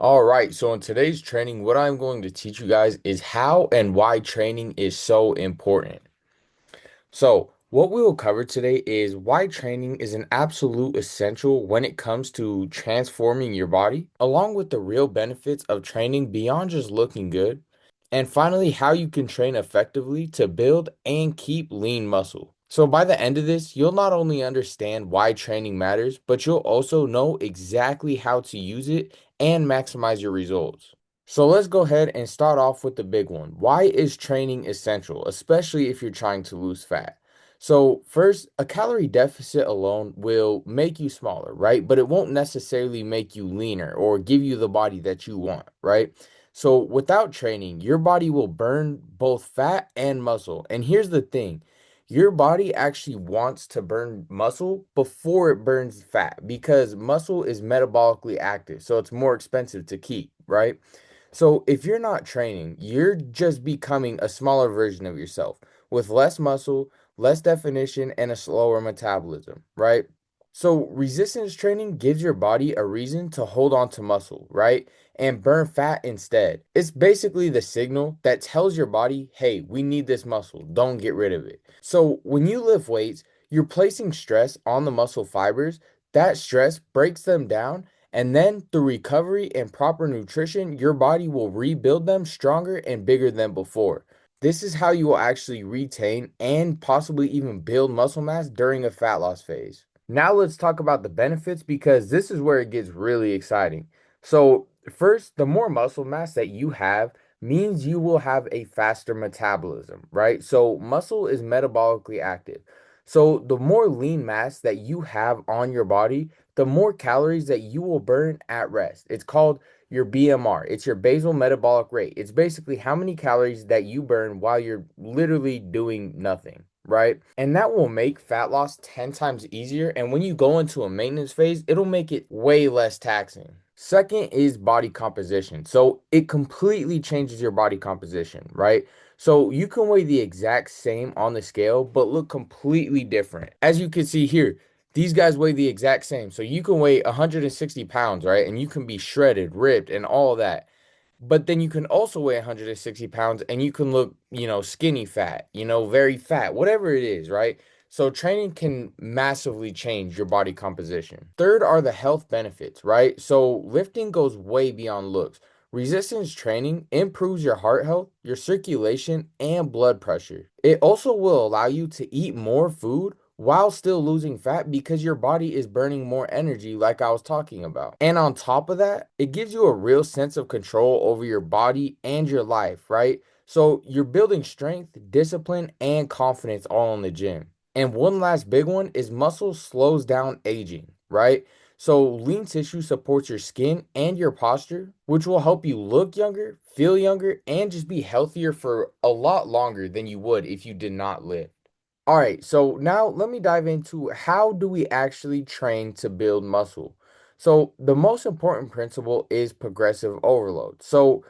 All right, so in today's training, what I'm going to teach you guys is how and why training is so important. So, what we will cover today is why training is an absolute essential when it comes to transforming your body, along with the real benefits of training beyond just looking good. And finally, how you can train effectively to build and keep lean muscle. So, by the end of this, you'll not only understand why training matters, but you'll also know exactly how to use it and maximize your results. So let's go ahead and start off with the big one. Why is training essential, especially if you're trying to lose fat? So first, a calorie deficit alone will make you smaller, right? But it won't necessarily make you leaner or give you the body that you want, right? So without training, your body will burn both fat and muscle. And here's the thing. Your body actually wants to burn muscle before it burns fat because muscle is metabolically active, so it's more expensive to keep, right? So if you're not training, you're just becoming a smaller version of yourself with less muscle, less definition, and a slower metabolism, right? So resistance training gives your body a reason to hold on to muscle, right? And burn fat instead. It's basically the signal that tells your body, hey, we need this muscle. Don't get rid of it. So when you lift weights, you're placing stress on the muscle fibers. That stress breaks them down, and then through recovery and proper nutrition, your body will rebuild them stronger and bigger than before. This is how you will actually retain and possibly even build muscle mass during a fat loss phase. Now let's talk about the benefits because this is where it gets really exciting. So, first, the more muscle mass that you have means you will have a faster metabolism, right? So, muscle is metabolically active. So, the more lean mass that you have on your body, the more calories that you will burn at rest. It's called your BMR. It's your basal metabolic rate. It's basically how many calories that you burn while you're literally doing nothing, right? And that will make fat loss 10 times easier. And when you go into a maintenance phase, it'll make it way less taxing. Second is body composition. So it completely changes your body composition, right? So you can weigh the exact same on the scale, but look completely different. As you can see here, these guys weigh the exact same. So you can weigh 160 pounds, right? And you can be shredded, ripped, and all of that. But then you can also weigh 160 pounds and you can look, skinny fat, very fat, whatever it is, right? So training can massively change your body composition. Third are the health benefits, right? So lifting goes way beyond looks. Resistance training improves your heart health, your circulation, and blood pressure. It also will allow you to eat more food while still losing fat because your body is burning more energy, like I was talking about. And on top of that, it gives you a real sense of control over your body and your life, right? So you're building strength, discipline, and confidence all in the gym. And one last big one is muscle slows down aging, right? So lean tissue supports your skin and your posture, which will help you look younger, feel younger, and just be healthier for a lot longer than you would if you did not lift. All right, so now let me dive into how do we actually train to build muscle. So the most important principle is progressive overload. So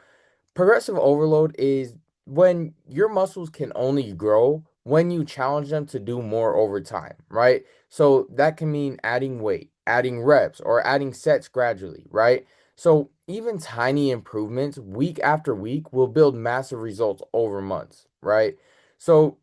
progressive overload is when your muscles can only grow when you challenge them to do more over time, right? So that can mean adding weight, adding reps, or adding sets gradually, right? So even tiny improvements week after week will build massive results over months, right? So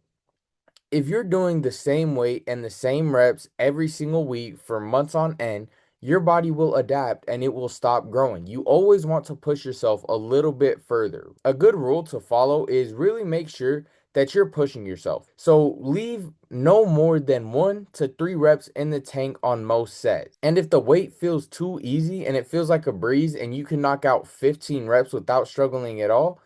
if you're doing the same weight and the same reps every single week for months on end, your body will adapt and it will stop growing. You always want to push yourself a little bit further. A good rule to follow is really make sure that you're pushing yourself. So leave no more than 1 to 3 reps in the tank on most sets. And if the weight feels too easy and it feels like a breeze and you can knock out 15 reps without struggling at all,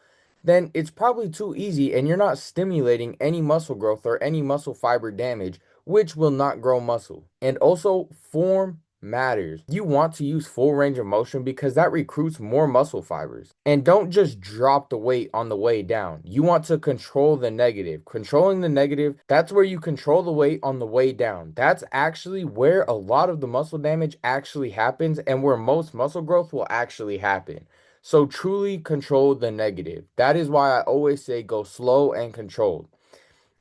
then it's probably too easy and you're not stimulating any muscle growth or any muscle fiber damage, which will not grow muscle. And also, form matters. You want to use full range of motion because that recruits more muscle fibers. And don't just drop the weight on the way down. You want to control the negative. Controlling the negative, that's where you control the weight on the way down. That's actually where a lot of the muscle damage actually happens and where most muscle growth will actually happen. So truly control the negative. That is why I always say go slow and controlled.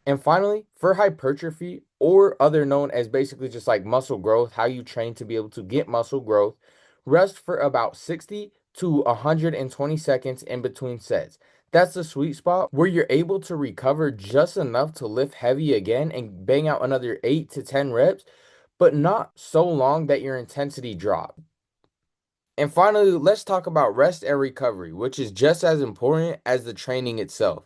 And finally, for hypertrophy or other known as basically just like muscle growth, how you train to be able to get muscle growth, rest for about 60 to 120 seconds in between sets. That's the sweet spot where you're able to recover just enough to lift heavy again and bang out another 8 to 10 reps, but not so long that your intensity drops. And finally, let's talk about rest and recovery, which is just as important as the training itself.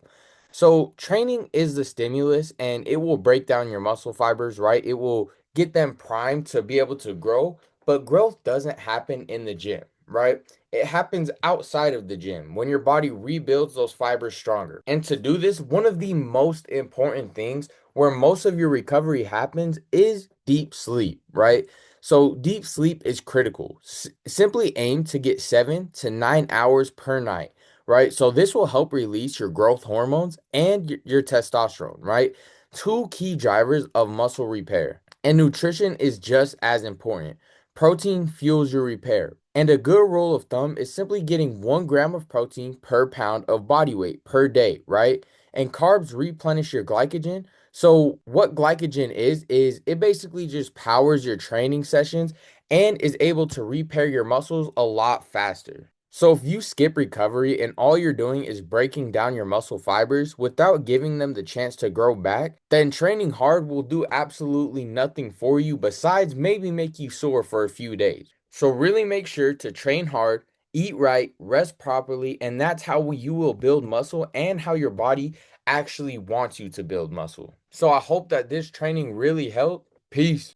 So, training is the stimulus and it will break down your muscle fibers, right? It will get them primed to be able to grow, but growth doesn't happen in the gym, right? It happens outside of the gym when your body rebuilds those fibers stronger. And to do this, one of the most important things where most of your recovery happens is deep sleep, right? So deep sleep is critical. Simply aim to get 7 to 9 hours per night, right? So this will help release your growth hormones and your testosterone, right? Two key drivers of muscle repair. And nutrition is just as important. Protein fuels your repair. And a good rule of thumb is simply getting 1 gram of protein per pound of body weight per day, right? And carbs replenish your glycogen. So what glycogen is it basically just powers your training sessions and is able to repair your muscles a lot faster. So if you skip recovery and all you're doing is breaking down your muscle fibers without giving them the chance to grow back, then training hard will do absolutely nothing for you besides maybe make you sore for a few days. So really make sure to train hard, eat right, rest properly, and that's how you will build muscle and how your body actually wants you to build muscle. So I hope that this training really helped. Peace.